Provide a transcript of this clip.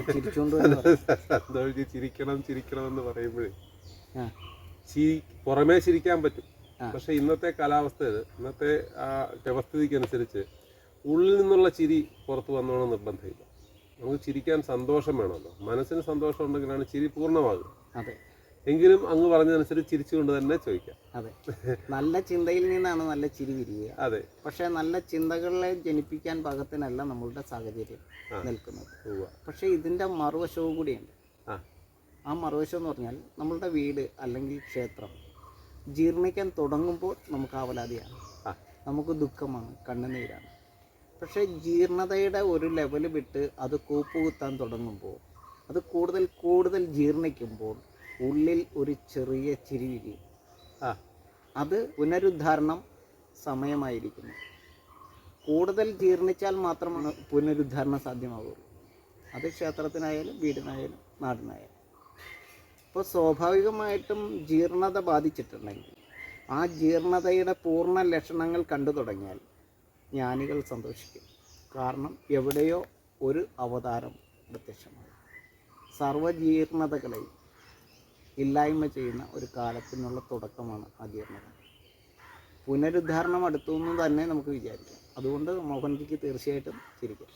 സന്തോഷിച്ച് ചിരിക്കണം ചിരിക്കണം എന്ന് പറയുമ്പോഴേ പുറമേ ചിരിക്കാൻ പറ്റും. പക്ഷെ ഇന്നത്തെ കാലാവസ്ഥയിൽ ഇന്നത്തെ ആ വ്യവസ്ഥിതിക്ക് അനുസരിച്ച് ഉള്ളിൽ നിന്നുള്ള ചിരി പുറത്തു വന്നോണം നിർബന്ധമില്ല. നമുക്ക് ചിരിക്കാൻ സന്തോഷം വേണമല്ലോ. മനസ്സിന് സന്തോഷം ഉണ്ടെങ്കിലാണ് ചിരി പൂർണ്ണമാകും. അതെ, എങ്കിലും അങ്ങ് പറഞ്ഞതനുസരിച്ച് ചിരിച്ചുകൊണ്ട് തന്നെ ചോദിക്കാം. അതെ, നല്ല ചിന്തയിൽ നിന്നാണ് നല്ല ചിരി വിരിയുക. അതെ, പക്ഷെ നല്ല ചിന്തകളെ ജനിപ്പിക്കാൻ പാകത്തിനല്ല നമ്മളുടെ സാഹചര്യം നിൽക്കുന്നത്. പക്ഷെ ഇതിൻ്റെ മറുവശവും കൂടിയുണ്ട്. ആ മറുവശം എന്ന് പറഞ്ഞാൽ നമ്മളുടെ വീട് അല്ലെങ്കിൽ ക്ഷേത്രം ജീർണിക്കാൻ തുടങ്ങുമ്പോൾ നമുക്ക് ആവലാതിയാണ്, നമുക്ക് ദുഃഖമാണ്, കണ്ണുനീരാണ്. പക്ഷേ ജീർണതയുടെ ഒരു ലെവൽ വിട്ട് അത് കൂപ്പുകുത്താൻ തുടങ്ങുമ്പോൾ, അത് കൂടുതൽ കൂടുതൽ ജീർണിക്കുമ്പോൾ ഉള്ളിൽ ഒരു ചെറിയ ചിരി വിരിയും. അത് പുനരുദ്ധാരണം സമയമായിരിക്കുന്നു. കൂടുതൽ ജീർണിച്ചാൽ മാത്രമാണ് പുനരുദ്ധാരണം സാധ്യമാകുള്ളൂ. അത് ക്ഷേത്രത്തിനായാലും വീടിനായാലും നാടിനായാലും. അപ്പോൾ സ്വാഭാവികമായിട്ടും ജീർണത ബാധിച്ചിട്ടുണ്ടെങ്കിൽ ആ ജീർണതയുടെ പൂർണ്ണ ലക്ഷണങ്ങൾ കണ്ടു തുടങ്ങിയാൽ ജ്ഞാനികൾ സന്തോഷിക്കും. കാരണം എവിടെയോ ഒരു അവതാരം പ്രത്യക്ഷമായി സർവ്വജീർണതകളെയും ഇല്ലായ്മ ചെയ്യുന്ന ഒരു കാലത്തിനുള്ള തുടക്കമാണ് ആ ജീർണത. പുനരുദ്ധാരണം അടുത്തു എന്ന് തന്നെ നമുക്ക് വിചാരിക്കാം. അതുകൊണ്ട് മോഹൻജിക്ക് തീർച്ചയായിട്ടും ചിരിക്കാം.